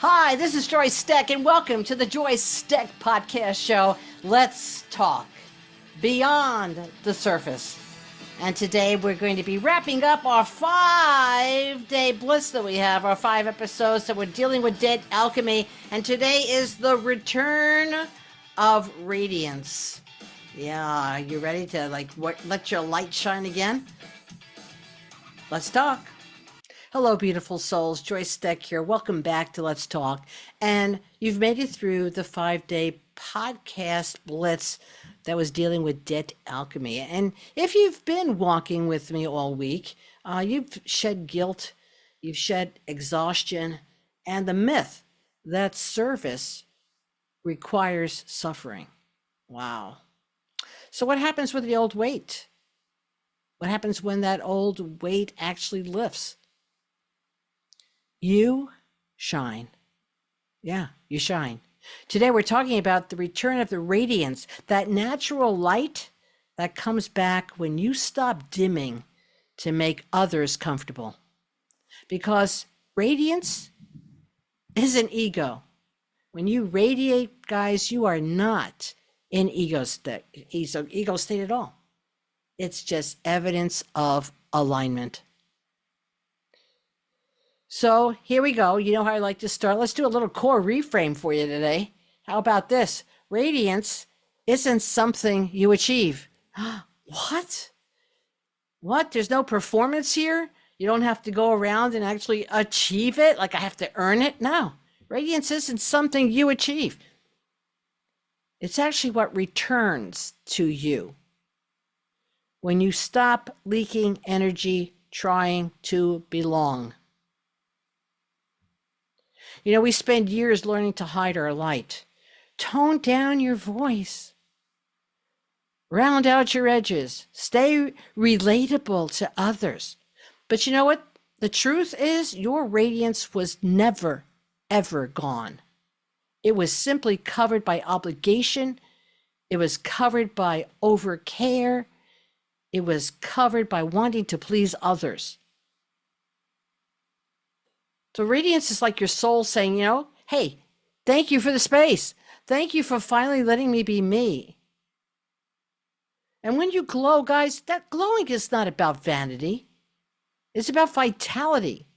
Hi, this is Joyce Stech, and welcome to the Joyce Stech podcast show. Let's talk beyond the surface. And today we're going to be wrapping up our 5-day blitz that we have, our 5 episodes that we're dealing with debt alchemy. And today is the Return of Radiance. Yeah, you ready to let your light shine again? Let's talk. Hello, beautiful souls. Joyce Stech here. Welcome back to Let's Talk. And you've made it through the 5-day podcast blitz that was dealing with debt alchemy. And if you've been walking with me all week, you've shed guilt, you've shed exhaustion, and the myth that service requires suffering. Wow. So what happens with the old weight? What happens when that old weight actually lifts? You shine. Yeah, you shine. Today we're talking about the return of the radiance, that natural light that comes back when you stop dimming to make others comfortable. Because radiance isn't ego. When you radiate, guys, you are not in ego state at all. It's just evidence of alignment. So here we go. You know how I like to start. Let's do a little core reframe for you today. How about this? Radiance isn't something you achieve. What? What? There's no performance here? You don't have to go around and actually achieve it? Like I have to earn it? No. Radiance isn't something you achieve. It's actually what returns to you when you stop leaking energy trying to belong. You know, we spend years learning to hide our light. Tone down your voice. Round out your edges. Stay relatable to others. But you know what? The truth is your radiance was never, ever gone. It was simply covered by obligation. It was covered by overcare. It was covered by wanting to please others. So radiance is like your soul saying, you know, hey, thank you for the space. Thank you for finally letting me be me. And when you glow, guys, that glowing is not about vanity. It's about vitality.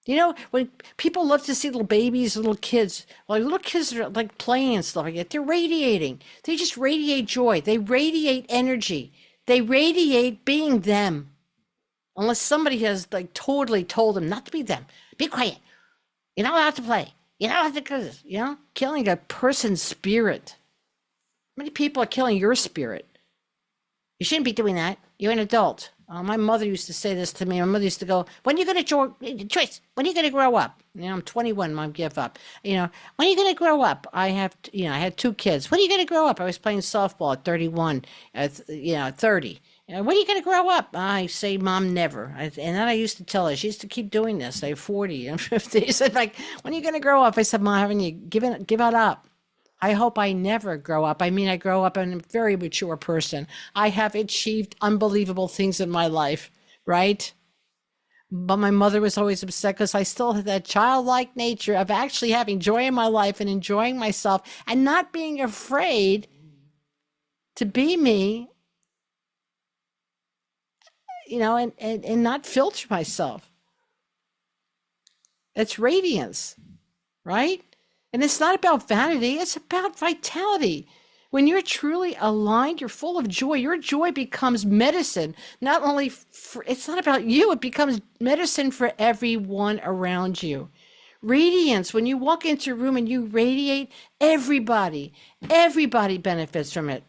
You know, when people love to see little babies, little kids, well, little kids are like playing and stuff like that. They're radiating. They just radiate joy. They radiate energy. They radiate being them. Unless somebody has like totally told them not to be them. Be quiet. You're not allowed to play. You're not allowed to do this. You know, killing a person's spirit. How many people are killing your spirit? You shouldn't be doing that. You're an adult. My mother used to say this to me. My mother used to go, when are you going to, Joyce, when are you going to grow up? You know, I'm 21, Mom, give up. You know, when are you going to grow up? I had 2 kids. When are you going to grow up? I was playing softball at 31, 30. When are you going to grow up? I say, Mom, never. And then I used to tell her, she used to keep doing this. I'm 40 and 50. She said, like, when are you going to grow up? I said, Mom, haven't you given it up? I hope I never grow up. I mean, I grow up and I'm a very mature person. I have achieved unbelievable things in my life, right? But my mother was always upset because I still had that childlike nature of actually having joy in my life and enjoying myself and not being afraid to be me, you know, and not filter myself. It's radiance, right? And it's not about vanity, it's about vitality. When you're truly aligned, you're full of joy. Your joy becomes medicine. Not only it's not about you, it becomes medicine for everyone around you. Radiance, when you walk into a room and you radiate, everybody benefits from it.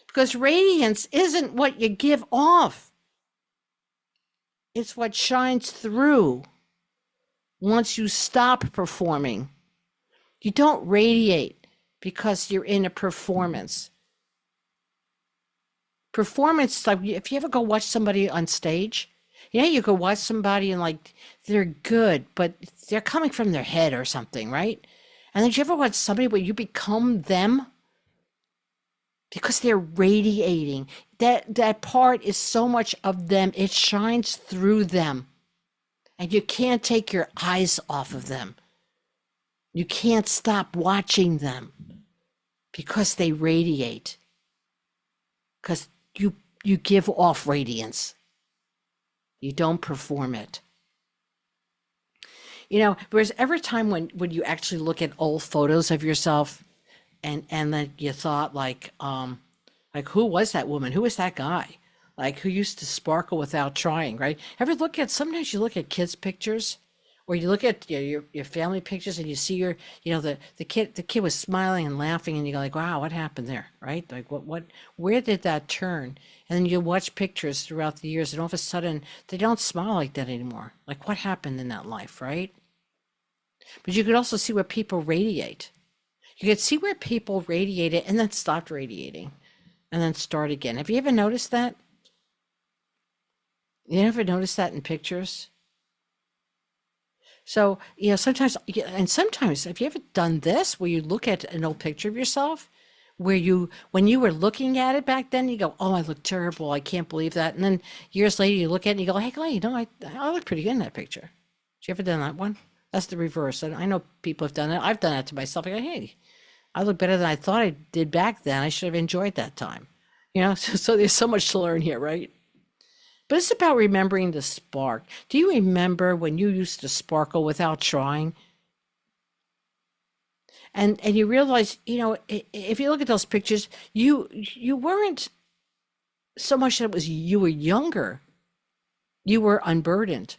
Because radiance isn't what you give off. It's what shines through once you stop performing. You don't radiate because you're in a performance. Performance, like if you ever go watch somebody on stage, you know, you go watch somebody and like they're good, but they're coming from their head or something, right? And then you ever watch somebody where you become them? Because they're radiating. That part is so much of them, it shines through them. And you can't take your eyes off of them. You can't stop watching them because they radiate. Because you give off radiance. You don't perform it. You know, there's every time when you actually look at old photos of yourself and then you thought like who was that woman? Who was that guy? Like who used to sparkle without trying, right? Ever look at, sometimes you look at kids' pictures or you look at your family pictures and you see the kid was smiling and laughing and you go like, wow, what happened there, right? Like where did that turn? And then you watch pictures throughout the years and all of a sudden they don't smile like that anymore. Like what happened in that life, right? But you could also see where people radiate. You could see where people radiated and then stopped radiating and then start again. Have you ever noticed that? You ever notice that in pictures? So, sometimes, have you ever done this where you look at an old picture of yourself where when you were looking at it back then, you go, oh, I look terrible. I can't believe that. And then years later, you look at it and you go, hey, Glenn, I look pretty good in that picture. Have you ever done that one? That's the reverse. And I know people have done it. I've done that to myself. I go, hey, I look better than I thought I did back then. I should have enjoyed that time. So there's so much to learn here, right? But it's about remembering the spark. Do you remember when you used to sparkle without trying? And you realize, if you look at those pictures, you weren't so much that it was you were younger. You were unburdened.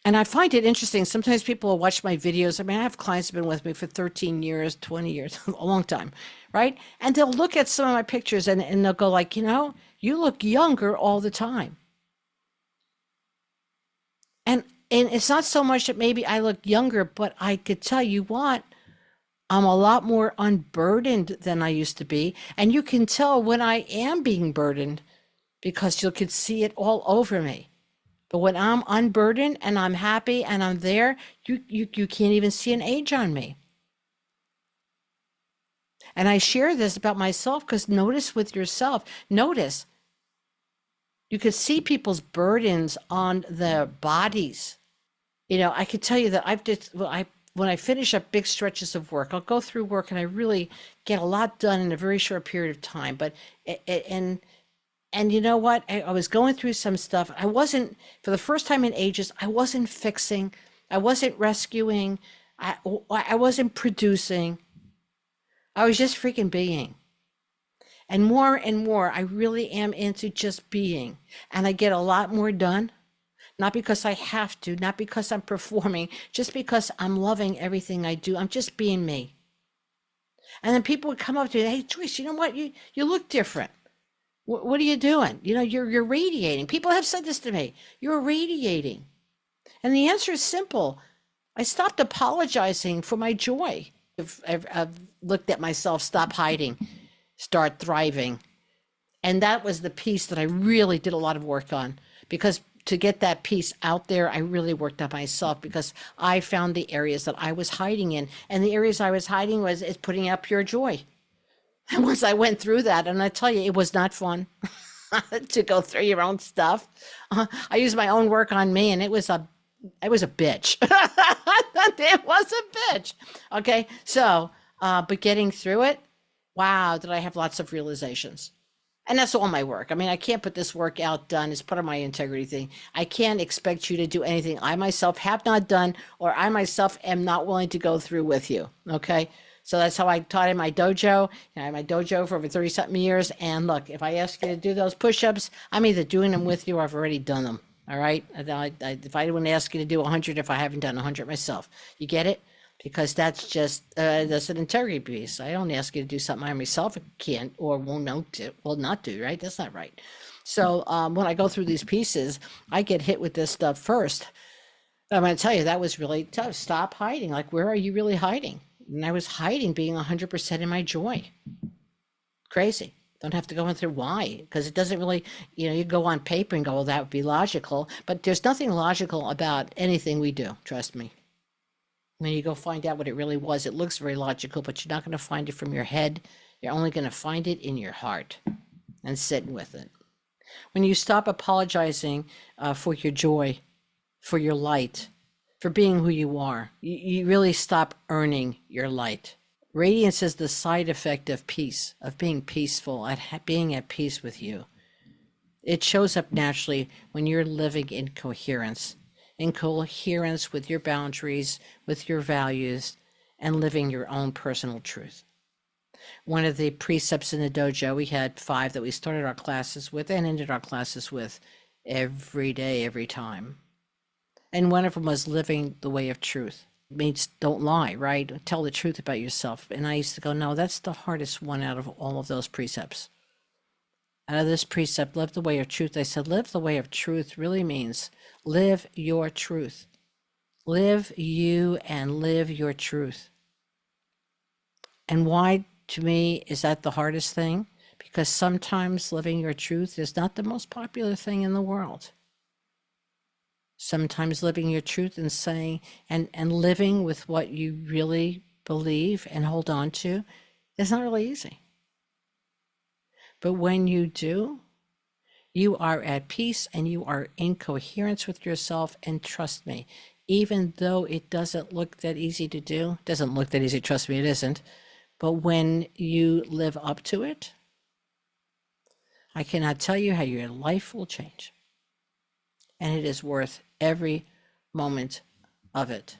And I find it interesting. Sometimes people will watch my videos. I mean, I have clients who have been with me for 13 years, 20 years, a long time, right? And they'll look at some of my pictures and they'll go like, you look younger all the time. And it's not so much that maybe I look younger, but I could tell you what, I'm a lot more unburdened than I used to be. And you can tell when I am being burdened because you could see it all over me. But when I'm unburdened and I'm happy and I'm there, you can't even see an age on me. And I share this about myself because notice with yourself, notice you could see people's burdens on their bodies. I could tell you that when I finish up big stretches of work, I'll go through work and I really get a lot done in a very short period of time. But and you know what? I was going through some stuff. I wasn't, for the first time in ages, I wasn't fixing. I wasn't rescuing. I wasn't producing. I was just freaking being. And more, I really am into just being. And I get a lot more done. Not because I have to, not because I'm performing, just because I'm loving everything I do. I'm just being me. And then people would come up to me, hey, Joyce, you know what? You look different. What are you doing? You're radiating. People have said this to me. You're radiating. And the answer is simple. I stopped apologizing for my joy. I've looked at myself, stop hiding, start thriving. And that was the piece that I really did a lot of work on, because to get that piece out there, I really worked on myself because I found the areas that I was hiding in. And the areas I was hiding is putting out pure joy. And once I went through that, and I tell you, it was not fun to go through your own stuff. I used my own work on me, and it was a bitch. It was a bitch. Okay, so, but getting through it, wow, did I have lots of realizations. And that's all my work. I mean, I can't put this work out done as part of my integrity thing. I can't expect you to do anything I myself have not done, or I myself am not willing to go through with you, okay? So that's how I taught in my dojo. I had my dojo for over 30-something years. And look, if I ask you to do those push-ups, I'm either doing them with you or I've already done them. All right? If I wouldn't ask you to do 100 if I haven't done 100 myself. You get it? Because that's just, that's an integrity piece. I don't ask you to do something I myself can't or will not do, right? That's not right. So when I go through these pieces, I get hit with this stuff first. I'm going to tell you, that was really tough. Stop hiding. Like, where are you really hiding? And I was hiding being 100% in my joy. Crazy. Don't have to go into why, because it doesn't really, you go on paper and go, well, that would be logical. But there's nothing logical about anything we do. Trust me. When you go find out what it really was, it looks very logical, but you're not going to find it from your head. You're only going to find it in your heart and sit with it. When you stop apologizing for your joy, for your light, for being who you are. You really stop earning your light. Radiance is the side effect of peace, of being peaceful, being at peace with you. It shows up naturally when you're living in coherence with your boundaries, with your values, and living your own personal truth. One of the precepts in the dojo, we had 5 that we started our classes with and ended our classes with every day, every time. And one of them was living the way of truth. It means don't lie, right? Tell the truth about yourself. And I used to go, no, that's the hardest one out of all of those precepts. Out of this precept, live the way of truth, I said, live the way of truth really means live your truth. Live you and live your truth. And why, to me, is that the hardest thing? Because sometimes living your truth is not the most popular thing in the world. Sometimes living your truth and saying and living with what you really believe and hold on to is not really easy. But when you do, you are at peace and you are in coherence with yourself. And trust me, even though it doesn't look that easy to do, doesn't look that easy, trust me, it isn't. But when you live up to it, I cannot tell you how your life will change. And it is worth every moment of it.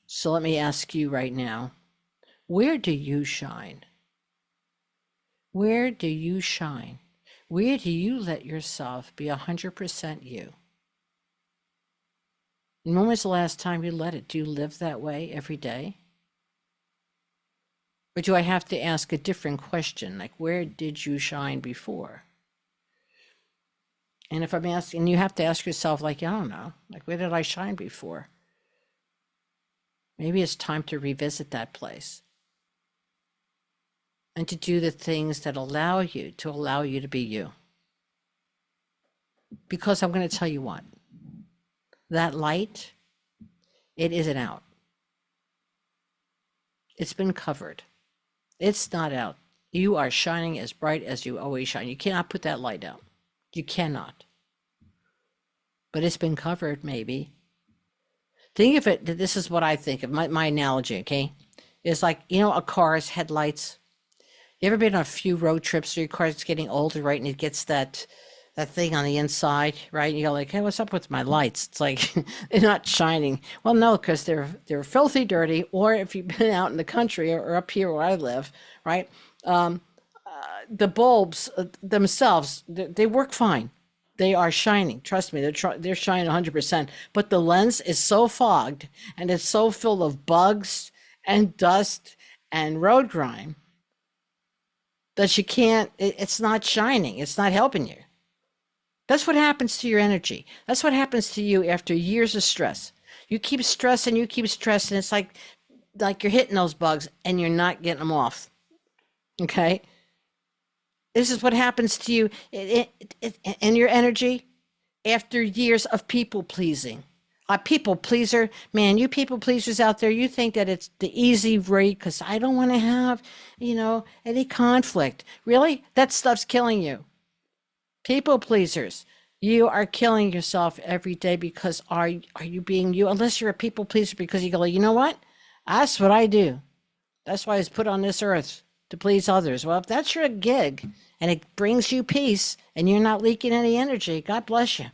So let me ask you right now, where do you shine? Where do you shine? Where do you let yourself be 100% you? And when was the last time you let it? Do you live that way every day? Or do I have to ask a different question, like where did you shine before? And if I'm asking, you have to ask yourself, like, I don't know, like where did I shine before? Maybe it's time to revisit that place. And to do the things that allow you to be you. Because I'm going to tell you what, that light, it isn't out. It's been covered. It's not out. You are shining as bright as you always shine. You cannot put that light out. You cannot. But it's been covered, maybe. Think of it, this is what I think of, my analogy, okay? It's like, a car's headlights. You ever been on a few road trips where your car's getting older, right? And it gets that thing on the inside, right? And you go like, hey, what's up with my lights? It's like, they're not shining. Well, no, because they're filthy dirty. Or if you've been out in the country or up here where I live, right? The bulbs themselves, they work fine. They are shining. Trust me, they're shining 100%. But the lens is so fogged and it's so full of bugs and dust and road grime that you can't, it's not shining. It's not helping you. That's what happens to your energy. That's what happens to you after years of stress. You keep stressing, it's like you're hitting those bugs and you're not getting them off. Okay? This is what happens to you in your energy after years of people pleasing. A people pleaser, man, you people pleasers out there, you think that it's the easy rate because I don't want to have, any conflict. Really? That stuff's killing you. People pleasers, you are killing yourself every day because are you being you? Unless you're a people pleaser because you go, you know what? That's what I do. That's why I was put on this earth, to please others. Well, if that's your gig and it brings you peace and you're not leaking any energy, God bless you.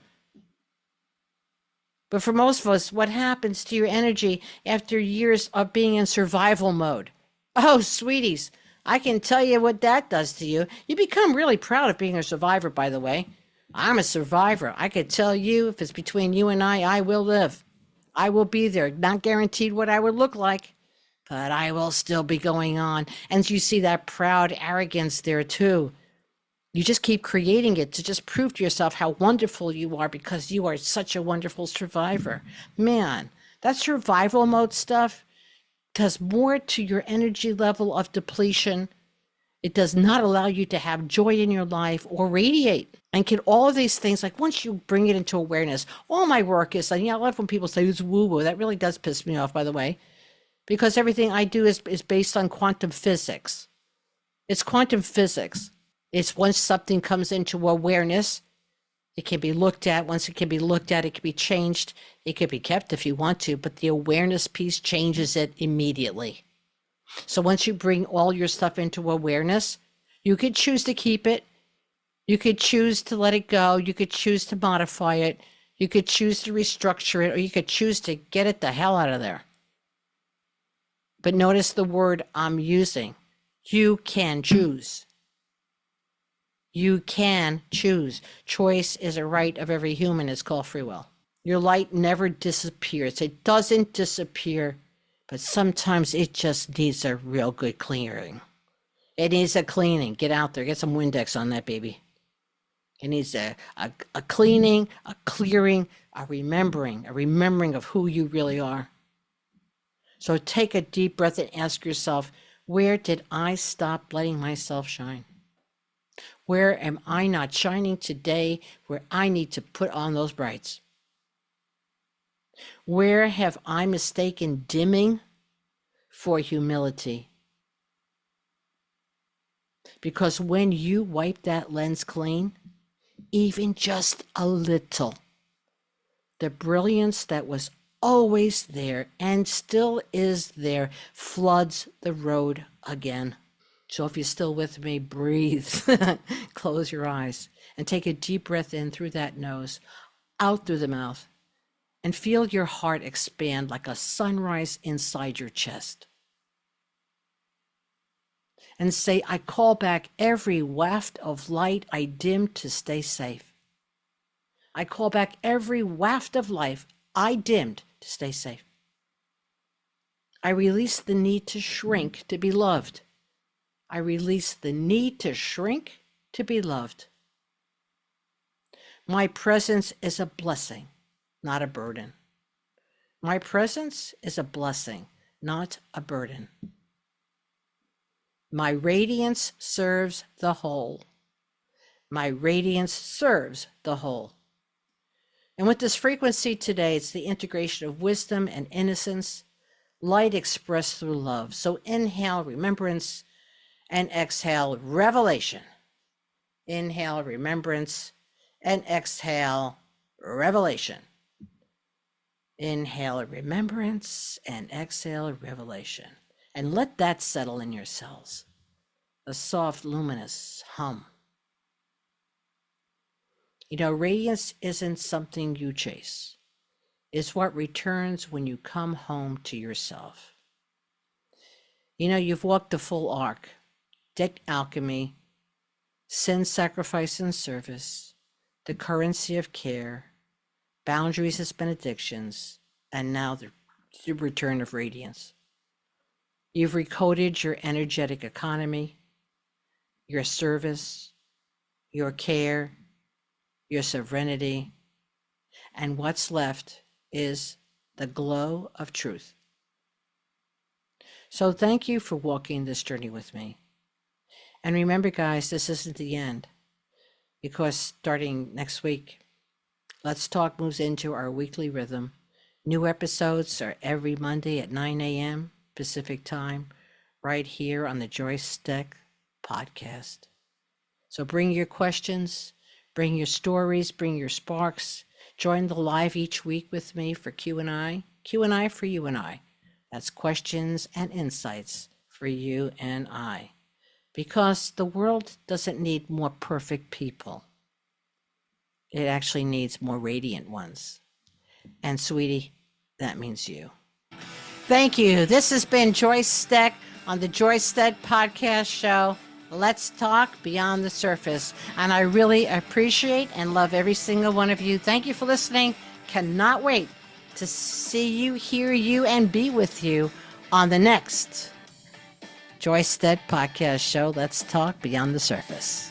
But for most of us, what happens to your energy after years of being in survival mode? Oh, sweeties, I can tell you what that does to you. You become really proud of being a survivor, by the way. I'm a survivor. I could tell you, if it's between you and I will live. I will be there. Not guaranteed what I would look like, but I will still be going on. And you see that proud arrogance there too. You just keep creating it to just prove to yourself how wonderful you are because you are such a wonderful survivor. Man, that survival mode stuff does more to your energy level of depletion. It does not allow you to have joy in your life or radiate. And can all of these things, like once you bring it into awareness, all my work is, and I love when people say it's woo-woo. That really does piss me off, by the way, because everything I do is based on quantum physics. It's quantum physics. It's once something comes into awareness, It can be looked at. Once it can be looked at, it can be changed. It could be kept if you want to, but the awareness piece changes it immediately. So once you bring all your stuff into awareness, you could choose to keep it. You could choose to let it go. You could choose to modify it. You could choose to restructure it, or you could choose to get it the hell out of there. But notice the word I'm using. You can choose. You can choose. Choice is a right of every human. It's called free will. Your light never disappears. It doesn't disappear, but sometimes it just needs a real good clearing. It needs a cleaning. Get out there. Get some Windex on that baby. It needs a cleaning, a clearing, a remembering of who you really are. So take a deep breath and ask yourself, where did I stop letting myself shine? Where am I not shining today where I need to put on those brights? Where have I mistaken dimming for humility? Because when you wipe that lens clean, even just a little, the brilliance that was always there and still is there floods the road again. So if you're still with me, breathe, close your eyes, and take a deep breath in through that nose, out through the mouth, and feel your heart expand like a sunrise inside your chest. And say, I call back every waft of light I dimmed to stay safe. I call back every waft of life I dimmed to stay safe. I release the need to shrink to be loved. I release the need to shrink to be loved. My presence is a blessing, not a burden. My presence is a blessing, not a burden. My radiance serves the whole. My radiance serves the whole. And with this frequency today, it's the integration of wisdom and innocence, light expressed through love. So inhale remembrance and exhale revelation. Inhale remembrance and exhale revelation. Inhale remembrance and exhale revelation. And let that settle in your cells. A soft, luminous hum. You know, radiance isn't something you chase. It's what returns when you come home to yourself. You know, you've walked the full arc. Debt alchemy, sin, sacrifice, and service, the currency of care, boundaries as benedictions, and now the return of radiance. You've recoded your energetic economy, your service, your care, your serenity, and what's left is the glow of truth. So thank you for walking this journey with me. And remember, guys, this isn't the end, because starting next week, Let's Talk moves into our weekly rhythm. New episodes are every Monday at 9 a.m. Pacific time, right here on the Joyce Stech podcast. So bring your questions, bring your stories, bring your sparks. Join the live each week with me for Q&I for you and I. That's questions and insights for you and I. Because the world doesn't need more perfect people. It actually needs more radiant ones. And sweetie, that means you. Thank you. This has been Joyce Stech on the Joyce Stech podcast show. Let's talk beyond the surface. And I really appreciate and love every single one of you. Thank you for listening. Cannot wait to see you, hear you, and be with you on the next Joyce Stech podcast show. Let's talk beyond the surface.